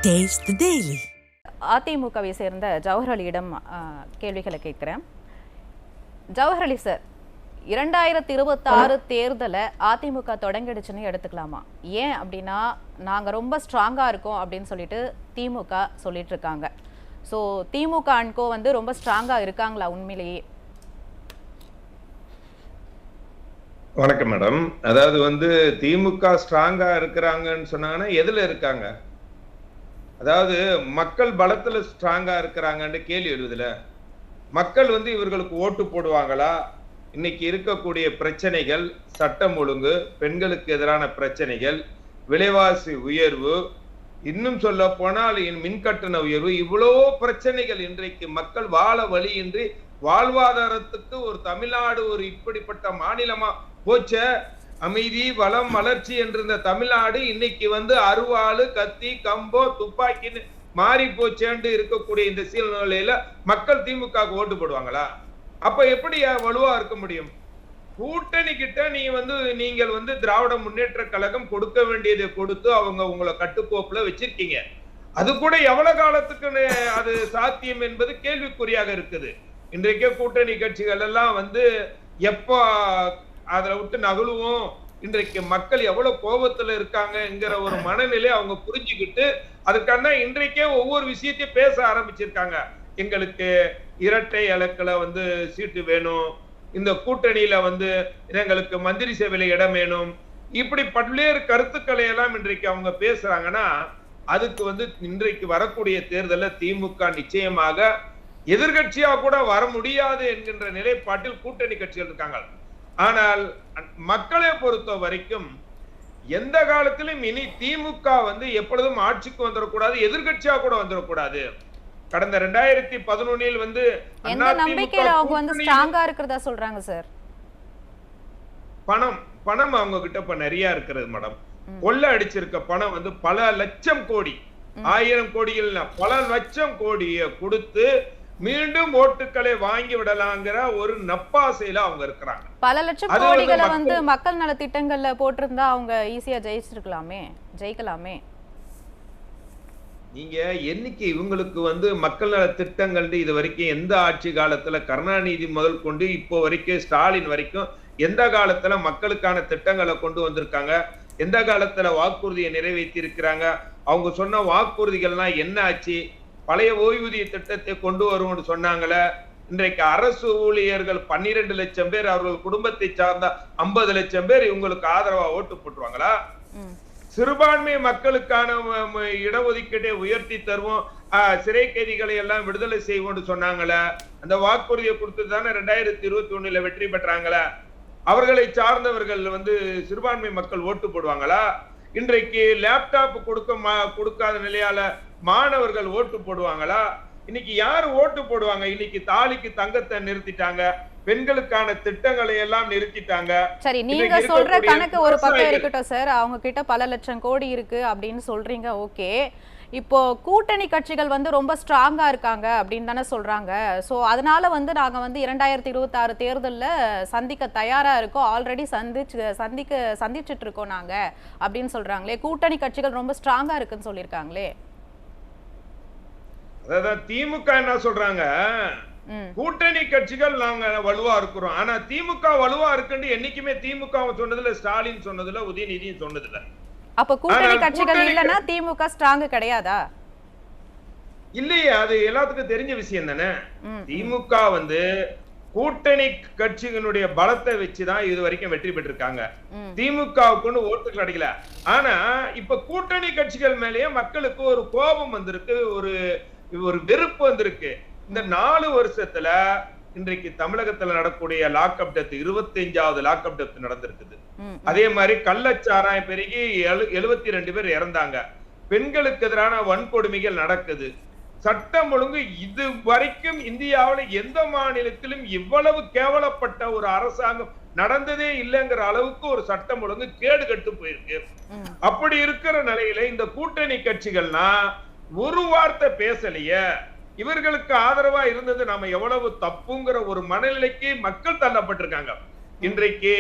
Taste the Daily. அதிமுகவை சேர்ந்த ஜவஹர் அலியிடம் கேள்விகளை கேட்கிறேன். ஜவஹர் அலி சார், 2026 தேர்தலை அதிமுக தொடங்கிடுச்சுன்னு எடுத்துக்கலாமா? ஏன் அப்படின்னா நாங்கள் ரொம்ப ஸ்ட்ராங்காக இருக்கோம் அப்படின்னு சொல்லிட்டு திமுக சொல்லிட்டு இருக்காங்க. ஸோ திமுக அன்கோ வந்து ரொம்ப ஸ்ட்ராங்காக இருக்காங்களா உண்மையிலேயே? வணக்கம் மேடம். அதாவது வந்து திமுக ஸ்ட்ராங்கா இருக்கிறாங்கன்னு சொன்னாங்கன்னா எதுல இருக்காங்க? அதாவது மக்கள் பலத்துல ஸ்ட்ராங்கா இருக்கிறாங்கன்னு கேள்வி எழுதுல. மக்கள் வந்து இவர்களுக்கு ஓட்டு போடுவாங்களா? இன்னைக்கு இருக்கக்கூடிய பிரச்சனைகள், சட்டம் ஒழுங்கு, பெண்களுக்கு எதிரான பிரச்சனைகள், விலைவாசி உயர்வு, இன்னும் சொல்ல போனால் மின்கட்டண உயர்வு, இவ்வளோ பிரச்சனைகள் இன்றைக்கு மக்கள் வாழ வழியின்றி வாழ்வாதாரத்துக்கு ஒரு தமிழ்நாடு ஒரு இப்படிப்பட்ட மாநிலமா போச்ச. அமைதி, வளம், வளர்ச்சி என்ற தமிழ்நாடு இன்னைக்கு வந்து அருவாளு, கத்தி, கம்போ, துப்பாக்கின்னு மாறி போச்சேன்னு இருக்கக்கூடிய இந்த சூழ்நிலையில மக்கள் திமுக ஓட்டு போடுவாங்களா? அப்ப எப்படி வலுவா இருக்க முடியும்? கூட்டணி கிட்ட நீங்கள் வந்து திராவிட முன்னேற்ற கழகம் கொடுக்க வேண்டியதை கொடுத்து அவங்க உங்களை கட்டுக்கோப்புல வச்சிருக்கீங்க. அது கூட எவ்வளவு காலத்துக்கு அது சாத்தியம் என்பது கேள்விக்குறியாக இருக்குது. இன்றைக்கே கூட்டணி கட்சிகள் எல்லாம் வந்து எப்ப அதுல விட்டு நகழுவோம், இன்றைக்கு மக்கள் எவ்வளவு கோபத்துல இருக்காங்கங்கிற ஒரு மனநிலை அவங்க புரிஞ்சுக்கிட்டு அதுக்கான இன்றைக்கே ஒவ்வொரு விஷயத்தையும் பேச ஆரம்பிச்சிருக்காங்க. எங்களுக்கு இரட்டை இலக்குல வந்து சீட்டு வேணும், இந்த கூட்டணியில வந்து எங்களுக்கு மந்திரி சேவையில இடம் வேணும், இப்படி பல்வேறு கருத்துக்களை எல்லாம் இன்றைக்கு அவங்க பேசுறாங்கன்னா அதுக்கு வந்து இன்றைக்கு வரக்கூடிய தேர்தல திமுக நிச்சயமாக எதிர்கட்சியா கூட வர முடியாது என்கின்ற நிலைப்பாட்டில் கூட்டணி கட்சிகள் இருக்காங்க. ஆனால் மக்களை பொறுத்த வரைக்கும் எந்த காலத்திலும் இனி திமுக வந்து எப்பொழுதும் ஆட்சிக்கு வந்துடக்கூடாது, எதிர்கட்சியா கூட வந்துடக்கூடாது. கடந்த 2011 வந்து எந்த நம்பிக்கையில அவங்க வந்து ஸ்ட்ராங்கா இருக்கிறதா சொல்றாங்க சார்? பணம் அவங்க கிட்ட இப்ப நிறைய இருக்கிறது மேடம். கொள்ள அடிச்சிருக்க பணம் வந்து பல லட்சம் கோடி, 1000 கோடிகள் பல லட்சம் கோடியை கொடுத்து மீண்டும் ஓட்டுக்களை வாங்கி விடலாங்கிற ஒரு நப்பாசையில அவங்க இருக்கிறாங்க. பல லட்சம் கோடிகளை வந்து மக்கள் நல திட்டங்கள்ல போட்டிருந்தா அவங்க ஈஸியா ஜெயிக்கலாமே. நீங்க என்னைக்கு இவங்களுக்கு வந்து மக்கள் நல திட்டங்கள் இது வரைக்கும் எந்த ஆட்சி காலத்துல கருணாநிதி முதல் கொண்டு இப்போ வரைக்கும் ஸ்டாலின் வரைக்கும் எந்த காலத்துல மக்களுக்கான திட்டங்களை கொண்டு வந்திருக்காங்க? எந்த காலத்துல வாக்குறுதியை நிறைவேற்றி இருக்கிறாங்க? அவங்க சொன்ன வாக்குறுதிகள்லாம் என்ன ஆச்சு? பழைய ஓய்வூதிய திட்டத்தை கொண்டு வரும்னு சொன்னாங்களே, இன்றைக்கு அரசு ஊழியர்கள் 12 லட்சம் பேர், அவர்கள் குடும்பத்தை சார்ந்த 50 லட்சம் பேர் இவங்களுக்கு ஆதரவா ஓட்டு போட்டுருவாங்களா? சிறுபான்மை மக்களுக்கான இடஒதுக்கீட்டை உயர்த்தி தருவோம், சிறை கைதிகளை எல்லாம் விடுதலை செய்வோம்னு சொன்னாங்களே, அந்த வாக்குறுதியை கொடுத்து தானே 2021 வெற்றி பெற்றாங்களே. அவர்களை சார்ந்தவர்கள் வந்து சிறுபான்மை மக்கள் ஓட்டு போடுவாங்களா? இன்றைக்கு லேப்டாப் கொடுக்காத நிலையால மாணவர்கள் ஓட்டு போடுவாங்களா? இன்னைக்கு யாரு ஓட்டு போடுவாங்க? இன்னைக்கு தாலிக்கு தங்கத்தை நிறுத்திட்டாங்க, பெண்களுக்கான திட்டங்களை எல்லாம் நிறுத்திட்டாங்க. சரி, நீங்க சொல்ற கணக்கு ஒரு பக்கம் இருக்கட்டும் சார். அவங்க கிட்ட பல லட்சம் கோடி இருக்கு அப்படின்னு சொல்றீங்க, ஓகே. இப்போ கூட்டணி கட்சிகள் வந்து ரொம்ப ஸ்ட்ராங்கா இருக்காங்க அப்படின்னு தானே சொல்றாங்க. ஸோ அதனால வந்து நாங்க வந்து 2026 தேர்தலில் சந்திக்க தயாரா இருக்கோம், ஆல்ரெடி சந்திச்சுட்டு இருக்கோம் நாங்க அப்படின்னு சொல்றாங்களே. கூட்டணி கட்சிகள் ரொம்ப ஸ்ட்ராங்கா இருக்குன்னு சொல்லியிருக்காங்களே. அதான் திமுக என்ன சொல்றாங்க, கூட்டணி கட்சிகள் நாங்க வலுவா இருக்கிறோம். ஆனா திமுக வலுவா இருக்குன்னு என்னைக்குமே திமுக சொன்னதுல, ஸ்டாலின் சொன்னதுல, உதயநிதியும் சொன்னதுல. அப்ப கூட்டணி கட்சிகள் இல்லனா திமுக ஸ்ட்ராங் கிடையாதா? இல்லையே, அது எல்லாத்துக்கும் தெரிஞ்ச விஷயம் தானே. திமுக வந்து கூட்டணி கட்சிகளுடைய பலத்தை வச்சுதான் இது வரைக்கும் வெற்றி பெற்றிருக்காங்க. திமுகவுக்கு ஓட்டு கிடைக்கல. ஆனா இப்ப கூட்டணி கட்சிகள் மேலேயே மக்களுக்கு ஒரு கோபம் வந்திருக்கு, ஒரு வெறுப்பு வந்திருக்கு. இந்த 4 வருஷத்துல இன்றைக்கு தமிழகத்துல நடக்கூடிய லாக்அப் டெத் 25வது லாக்அப் டெத் நடந்திருக்குது. அதே மாதிரி கள்ளச்சாராயம் பெருகி 72 பேர் இறந்தாங்க. பெண்களுக்கு எதிரான வன்கொடுமைகள் நடக்குது. சட்டம் ஒழுங்கு இது வரைக்கும் இந்தியாவில் எந்த மாநிலத்திலும் இவ்வளவு கேவலப்பட்ட ஒரு அரசாங்கம் நடந்ததே இல்லைங்கிற அளவுக்கு ஒரு சட்டம் ஒழுங்கு கேடு கட்டு போயிருக்கு. அப்படி இருக்கிற நிலையில இந்த கூட்டணி கட்சிகள்னா ஒரு வார்த்தை பேசலையே. இவர்களுக்கு ஆதரவா இருந்தது நாம எவ்வளவு தப்புங்கிற ஒரு மனநிலைக்கு மக்கள் தள்ளப்பட்டிருக்காங்க. இன்றைக்கு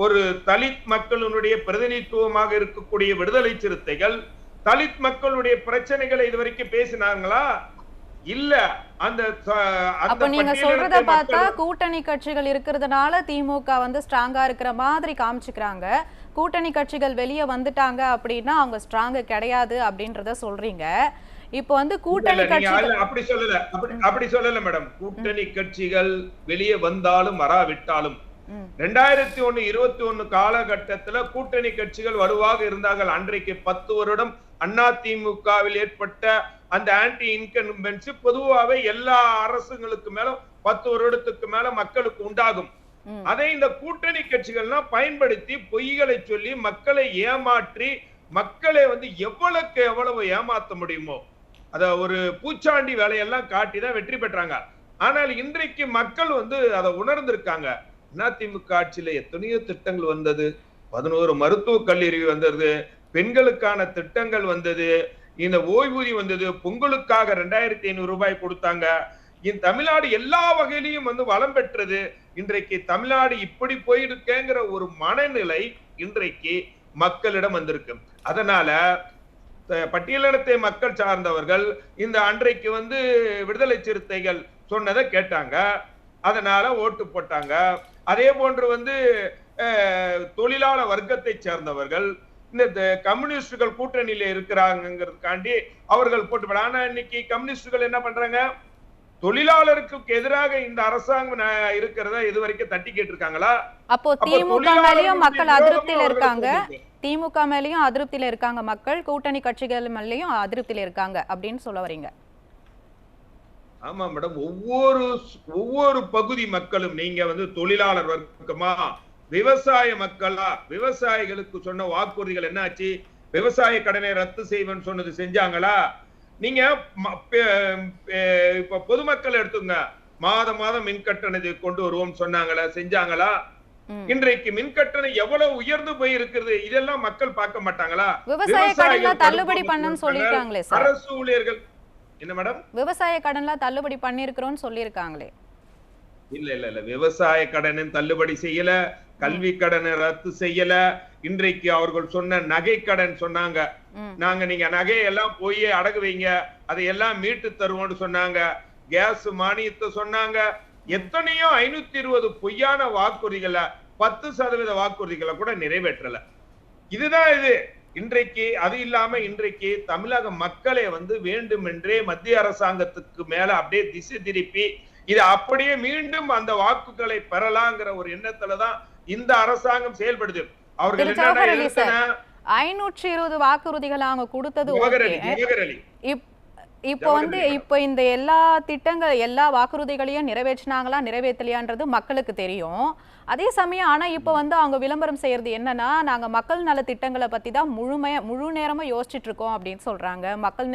ஒரு தலித் மக்களுடைய பிரதிநிதித்துவமாக இருக்கக்கூடிய விடுதலை சிறுத்தைகள் தலித் மக்களுடைய பிரச்சனைகளை இதுவரைக்கும் பேசினாங்களா? இல்ல. அந்த அப்ப நீங்க சொல்றத பார்த்தா கூட்டணி கட்சிகள் இருக்கிறதுனால திமுக வந்து ஸ்ட்ராங்கா இருக்கிற மாதிரி காமிச்சுக்கிறாங்க. கூட்டணி கட்சிகள் வெளியே வந்துட்டாங்க அப்படின்னா அவங்க ஸ்ட்ராங் கிடையாது அப்படின்றத சொல்றீங்க. இப்போ வந்து கூட்டணி கட்சிகள் அப்படி சொல்லல மேடம். கூட்டணி கட்சிகள் வெளியே வந்தாலும் வராவிட்டாலும் 2021 காலகட்டத்துல கூட்டணி கட்சிகள் வலுவாக இருந்தார்கள். அன்றைக்கு 10 வருடம் அதிமுகவில் ஏற்பட்ட அந்த ஆன்டி இன்கம்பன்சி பொதுவாகவே எல்லா அரசுகளுக்கு மேல 10 வருடத்துக்கு மேல மக்களுக்கு உண்டாகும். அதை இந்த கூட்டணி கட்சிகள்லாம் பயன்படுத்தி பொய்களை சொல்லி மக்களை ஏமாற்றி மக்களை வந்து எவ்வளவுக்கு எவ்வளவு ஏமாத்த முடியுமோ அத ஒரு பூச்சாண்டி வேலையெல்லாம் காட்டி தான் வெற்றி பெற்றாங்க. ஆனால் இன்றைக்கு மக்கள் வந்து அதை உணர்ந்திருக்காங்க. அதிமுக ஆட்சியில எத்தனையோ திட்டங்கள் வந்தது, 11 மருத்துவக் கல்லூரி வந்தது, பெண்களுக்கான திட்டங்கள் வந்தது, இந்த ஓய்வூதியம் வந்தது, பொங்கலுக்காக 2500 ரூபாய் கொடுத்தாங்க. இந்த தமிழ்நாடு எல்லா வகையிலையும் வந்து வளம் பெற்றது. இன்றைக்கு தமிழ்நாடு இப்படி போயிருக்கேங்கிற ஒரு மனநிலை இன்றைக்கு மக்களிடம் வந்திருக்கு. அதனால பட்டியலினத்தை மக்கள் சார்ந்தவர்கள் இந்த அன்றைக்கு வந்து விடுதலை சிறுத்தைகள் சொன்னதை கேட்டாங்க, அதனால ஓட்டு போட்டாங்க. அதே போன்று வந்து தொழிலாளர் வர்க்கத்தை சேர்ந்தவர்கள் இந்த கம்யூனிஸ்டுகள் கூட்டணியில இருக்கிறாங்கிறதுக்காண்டி அவர்கள் போட்டு. ஆனா இன்னைக்கு கம்யூனிஸ்டுகள் என்ன பண்றாங்க? தொழிலாளருக்கு எதிராக இந்த அரசாங்கம் இருக்கிறதா இதுவரைக்கும் தட்டி கேட்டிருக்காங்களா? அப்போ திமுக மேலயும் மக்கள் அதிருப்தியில இருக்காங்க, திமுக மேலயும் அதிருப்தியில இருக்காங்க மக்கள், கூட்டணி கட்சிகள் மேலயும் அதிருப்தியில இருக்காங்க அப்படின்னு சொல்ல வரீங்க? ஆமா மேடம். ஒவ்வொரு பகுதி மக்களும் நீங்க வந்து தொழிலாளர் வர்க்கமா விவசாய மக்களா? விவசாயிகளுக்கு சொன்ன வாக்குறுதிகள் என்னாச்சு? விவசாய கடனை ரத்து செய்வேன்னு சொன்னது செஞ்சாங்களா? நீங்க இப்ப பொதுமக்கள் எடுத்துங்க, மாதம் மின் கட்டணத்தை கொண்டு வருவோம் சொன்னாங்களா? செஞ்சாங்களா? இன்றைக்கு மின் கட்டணம் எவ்வளவு உயர்ந்து போய் இருக்கிறது, இதெல்லாம் மக்கள் பார்க்க மாட்டாங்களா? விவசாய கடன்ல தள்ளுபடி பண்ணனும் சொல்லிருக்காங்களே சார். அரசு ஊழியர்கள் என்ன மேடம்? விவசாய கடன்ல தள்ளுபடி பண்ணிருக்கிறோம்னு சொல்லிருக்காங்களே. இல்ல விவசாய கடனும் தள்ளுபடி செய்யல, கல்வி கடனை ரத்து செய்யல. இன்றைக்கு அவர்கள் சொன்ன நகை கடன் சொன்னாங்க, நாங்க நீங்க நகையெல்லாம் போய் அடகு வைங்க, அதையெல்லாம் மீட்டு தருவோம்னு சொன்னாங்க. கேஸ் மானியத்தை சொன்னாங்க. எத்தனையோ 520 பொய்யான வாக்குறுதிகளை 10% வாக்குறுதிகளை கூட நிறைவேற்றல. இதுதான் இது இன்றைக்கு. அது இல்லாம இன்றைக்கு தமிழக மக்களை வந்து வேண்டுமென்றே மத்திய அரசாங்கத்துக்கு மேல அப்படியே திசை திருப்பி இது அப்படியே மீண்டும் அந்த வாக்குகளை பெறலாங்கிற ஒரு எண்ணத்துலதான் இந்த அரசாங்கம் செயல்படுது. அவர்கள் 520 வாக்குறுதிகள் அவங்க கொடுத்தது. இப்போ இந்த எல்லா திட்டங்கள் எல்லா வாக்குறுதிகளையும் நிறைவேற்றினாங்களா நிறைவேற்றலையான்றது மக்களுக்கு தெரியும். அதே சமயம் ஆனா இப்ப வந்து அவங்க விளம்பரம் செய்யறது என்னன்னா, நாங்க மக்கள் நல திட்டங்களை பத்தி தான் முழு நேரமா யோசிச்சுட்டு இருக்கோம் அப்படின்னு சொல்றாங்க. மக்கள்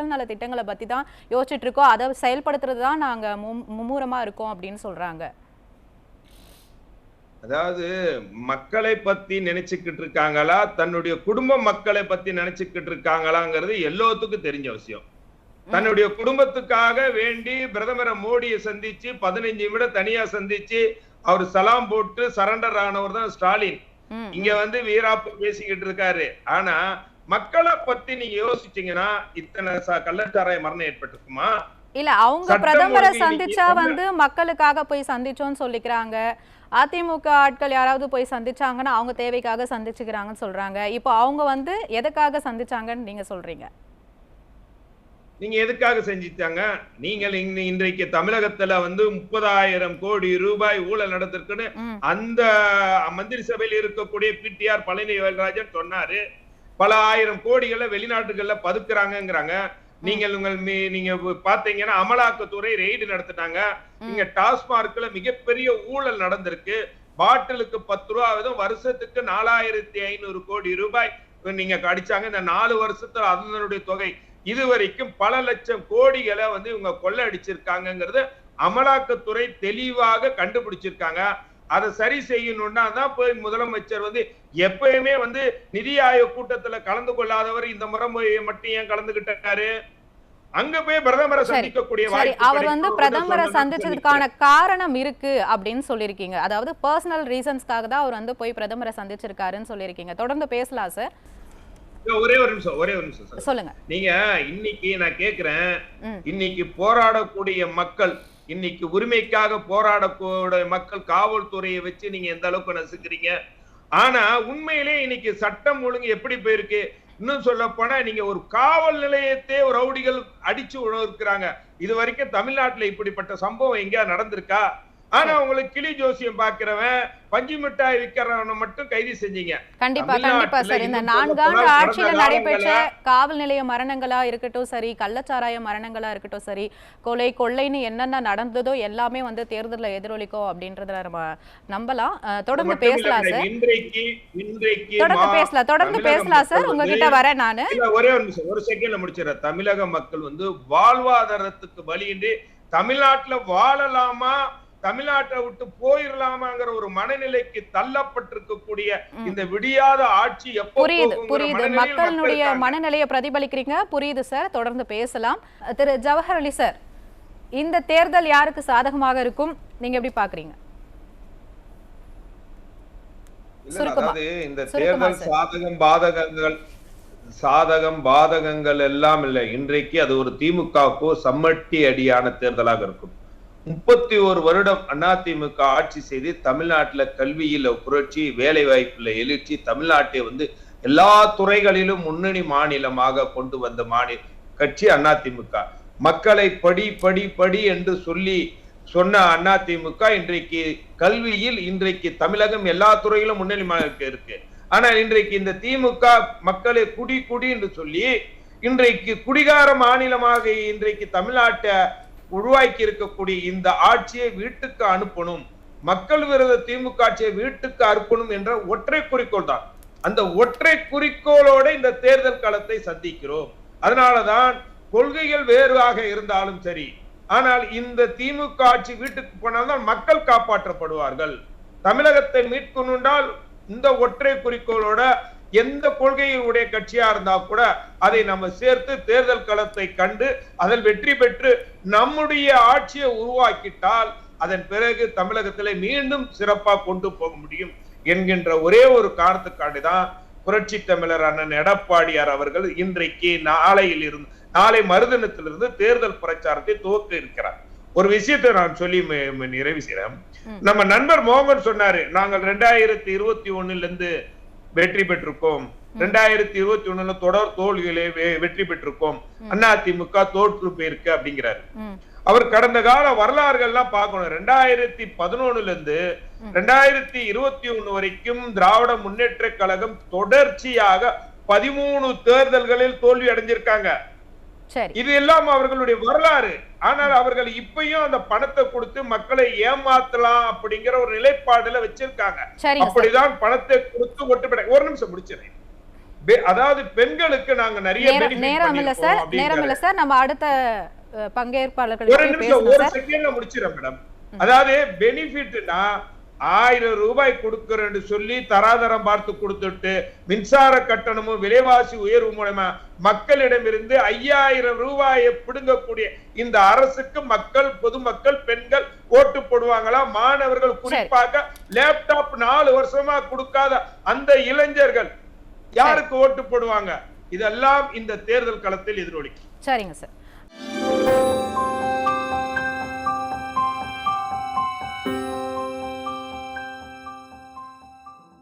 நல திட்டங்களை பத்தி தான் யோசிச்சுட்டு இருக்கோம், அதை செயல்படுத்துறது தான் நாங்க மும்முரமா இருக்கோம் அப்படின்னு சொல்றாங்க. அதாவது மக்களை பத்தி நினைச்சுக்கிட்டு இருக்காங்களா, தன்னுடைய குடும்ப மக்களை பத்தி நினைச்சுக்கிட்டு இருக்காங்களாங்கிறது எல்லோத்துக்கும் தெரிஞ்ச விஷயம். தன்னுடைய குடும்பத்துக்காக வேண்டி பிரதமரை மோடியை சந்திச்சு 15 நிமிடம் தனியா சந்திச்சு அவர் சலாம் போட்டு சரண்டர் ஆனவர் தான் ஸ்டாலின். இங்க வந்து வீராப்பு பேசிக்கிட்டு இருக்காரு. ஆனா மக்களை பத்தி நீங்க யோசிச்சீங்கன்னா இத்தனை கள்ளச்சாராய மரணம் ஏற்பட்டிருக்குமா? இல்ல அவங்க பிரதமரை சந்திச்சா வந்து மக்களுக்காக போய் சந்திச்சோன்னு சொல்லிக்கிறாங்க. அதிமுக ஆட்கள் யாராவது போய் சந்திச்சாங்கன்னா அவங்க தேவைக்காக சந்திச்சுக்கிறாங்கன்னு சொல்றாங்க. இப்போ அவங்க வந்து எதுக்காக சந்திச்சாங்கன்னு நீங்க சொல்றீங்க? நீங்க எதுக்காக செஞ்சிட்டாங்க? நீங்கள் இன்றைக்கு தமிழகத்துல வந்து 30,000 கோடி ரூபாய் ஊழல் நடந்திருக்குன்னு அந்த மந்திரி சபையில் இருக்கக்கூடிய பிடிஆர் பழனி வேல்ராஜன் சொன்னாரு. பல ஆயிரம் கோடிகளை வெளிநாட்டுகள்ல பதுக்குறாங்கிறாங்க. நீங்க பாத்தீங்கன்னா அமலாக்கத்துறை ரெய்டு நடத்திட்டாங்க. இங்க டாஸ்மார்க்ல மிகப்பெரிய ஊழல் நடந்திருக்கு. பாட்டிலுக்கு 10 ரூபா வீதம் வருஷத்துக்கு 4,500 கோடி ரூபாய் நீங்க அடிச்சாங்க. இந்த 4 வருஷத்துல அதனுடைய தொகை இதுவரைக்கும் பல லட்சம் கோடிகளை வந்து இவங்க கொள்ளை அடிச்சிருக்காங்கிறது அமலாக்கத்துறை தெளிவாக கண்டுபிடிச்சிருக்காங்க. அதை சரி செய்யணும்னா தான் போய் முதலமைச்சர் வந்து எப்பயுமே வந்து நிதி ஆயோக் கூட்டத்துல கலந்து கொள்ளாதவர் இந்த முறை மட்டும் ஏன் கலந்துகிட்டாரு? அங்க போய் பிரதமரை சந்திக்கக்கூடிய வாய்ப்பு. அவர் வந்து பிரதமரை சந்திச்சதுக்கான காரணம் இருக்கு அப்படின்னு சொல்லிருக்கீங்க. அதாவது பர்சனல் ரீசன்ஸ்க்காக தான் அவர் வந்து போய் பிரதமரை சந்திச்சிருக்காருன்னு சொல்லிருக்கீங்க. தொடர்ந்து பேசலாம் சார். ஒரே ஒரு நிமிஷம் சார். சொல்லுங்க. நீங்க இன்னைக்கு நான் கேக்குறேன், ம். இன்னைக்கு போராடக்கூடிய மக்கள், இன்னைக்கு உரிமைக்காக போராடக்கூடிய மக்கள் காவல்துறையை வச்சு நீங்க எந்த அளவுக்கு நசுக்கிறீங்க? ஆனா உண்மையிலே இன்னைக்கு சட்டம் ஒழுங்கு எப்படி போயிருக்கு? இன்னும் சொல்ல போனா நீங்க ஒரு காவல் நிலையத்தை ஒரு ரவுடிகள் அடிச்சு உணர்க்கிறாங்க. இது வரைக்கும் தமிழ்நாட்டுல இப்படிப்பட்ட சம்பவம் எங்கேயா நடந்திருக்கா? ஆனா உங்களுக்கு கிளி ஜோசியம் பாக்குறவன், பஞ்சு மிட்டாய் விக்கிறவனை மட்டும் கைது செஞ்சீங்க. கண்டிப்பா சார். இந்த 4 ஆண்டு ஆட்சியில நடைபெற்ற காவல் நிலைய மரணங்களா இருக்கட்டும் சரி, கள்ளச்சாராய மரணங்களா இருக்கட்டும் சரி, கொள்ளைன்னு என்னென்ன நடந்ததோ எல்லாமே வந்து தேர்தலில் எதிரொலிக்கும் அப்படின்றத நம்ம நம்பலாம். தொடர்ந்து பேசலாம் சார். தொடர்ந்து பேசலாம் சார். உங்ககிட்ட வரேன் நானு. ஒரே ஒரு நிமிஷம், ஒரு செகண்ட்ல முடிச்சிடறேன். தமிழக மக்கள் வந்து வாழ்வாதாரத்துக்கு வழியின்றி தமிழ்நாட்டுல வாழலாமா, தமிழ்நாட்டை விட்டு போயிடலாமாங்கிற ஒரு மனநிலைக்கு தள்ளப்பட்டிருக்கக்கூடிய இந்த விடியாத ஆட்சி எப்போ புரியுது. மக்களுடைய மனநிலையை பிரதிபலிக்கிறீங்க. புரியுது சார். தொடர்ந்து பேசலாம். திரு ஜவஹர் அலி சார், இந்த தேர்தல் யாருக்கு சாதகமாக இருக்கும், நீங்க எப்படி பாக்குறீங்க? அதாவது இந்த தேர்தல் சாதகம் பாதகங்கள் எல்லாம் இல்லை. இன்றைக்கு அது ஒரு திமுகவுக்கு சம்மட்டி அடியான தேர்தலாக இருக்கும். 31 வருடம் அதிமுக ஆட்சி செய்து தமிழ்நாட்டுல கல்வியில புரட்சி, வேலை வாய்ப்புல எழுச்சி, தமிழ்நாட்டை வந்து எல்லா துறைகளிலும் முன்னணி மாநிலமாக கொண்டு வந்த கட்சி அதிமுக. மக்களை படி என்று சொன்ன அதிமுக இன்றைக்கு கல்வியில் இன்றைக்கு தமிழகம் எல்லா துறையிலும் முன்னணி இருக்கு. ஆனால் இன்றைக்கு இந்த திமுக மக்களை குடி என்று சொல்லி இன்றைக்கு குடிகார மாநிலமாக இன்றைக்கு தமிழ்நாட்டை உருவாக்கி இருக்கக்கூடிய இந்த ஆட்சியை வீட்டுக்கு அனுப்பணும், மக்கள் விரோத திமுக ஆட்சியை வீட்டுக்கு அனுப்பணும் என்ற ஒற்றை குறிக்கோள் தான். அந்த ஒற்றை குறிக்கோளோட இந்த தேர்தல் களத்தை சந்திக்கிறோம். அதனாலதான் கொள்கைகள் வேறாக இருந்தாலும் சரி, ஆனால் இந்த திமுக ஆட்சி வீட்டுக்கு போனால்தான் மக்கள் காப்பாற்றப்படுவார்கள். தமிழகத்தை மீட்கணும்னால் இந்த ஒற்றை குறிக்கோளோட எந்த கொள்கையுடைய கட்சியா இருந்தா கூட அதை நம்ம சேர்த்து தேர்தல் களத்தை கண்டு அதில் வெற்றி பெற்று நம்முடைய ஆட்சியை உருவாக்கிட்டால் அதன் பிறகு தமிழகத்திலே மீண்டும் சிறப்பா கொண்டு போக முடியும் என்கின்ற ஒரே ஒரு காரணத்துக்காண்டிதான் புரட்சி தமிழர் அண்ணன் எடப்பாடியார் அவர்கள் இன்றைக்கு நாளை மறுதினத்திலிருந்து தேர்தல் பிரச்சாரத்தை துவக்க இருக்கிறார். ஒரு விஷயத்தை நான் சொல்லி நிறைவு செய்யறேன். நம்ம நண்பர் மோகன் சொன்னாரு, நாங்கள் 2021 இருந்து வெற்றி பெற்றிருக்கோம், 2021 தொடர் தோல்விகளை வெற்றி பெற்றிருக்கோம், அதிமுக தோற்று போயிருக்கு அப்படிங்கிறாரு. அவர் கடந்த கால வரலாறுகள்லாம் பார்க்கணும். 2011 இருந்து 2021 வரைக்கும் திராவிட முன்னேற்ற கழகம் தொடர்ச்சியாக 13 தேர்தல்களில் தோல்வி அடைஞ்சிருக்காங்க. இது எல்லாம் அவர்களுடைய வரலாறு. ஆனால் அவர்கள் இப்பயும் அந்த பணத்தை கொடுத்து மக்களை ஏமாத்தலாம் அப்படிங்கிற ஒரு நிலைப்பாடுல வச்சிருக்காங்க. அப்படிதான் பணத்தை கொடுத்து ஒட்டுப்பட. ஒரு நிமிஷம் முடிச்சிடறேன். அதாவது பெண்களுக்கு நாங்க நிறைய நேரம் இல்ல சார், நம்ம அடுத்த பங்கேற்பாளர்கள் ஒரு செகண்ட்ல முடிச்சிடறேன் மேடம். அதாவது பெனிஃபிட்னா 1000 ரூபாய் கொடுக்கிறேன்னு சொல்லி தராதரம் பார்த்து கொடுத்துட்டு மின்சார கட்டணமும் விலைவாசி உயர்வு மூலமா மக்களிடமிருந்து 5000 ரூபாயை பிடுங்கக்கூடிய இந்த அரசுக்கு பொதுமக்கள் பெண்கள் ஓட்டு போடுவாங்களா? மாணவர்கள் குறிப்பாக லேப்டாப் 4 வருஷமா கொடுக்காத அந்த இளைஞர்கள் யாருக்கு ஓட்டு போடுவாங்க? இதெல்லாம் இந்த தேர்தல் களத்தில் எதிரொலிக்கும். சரிங்க சார்.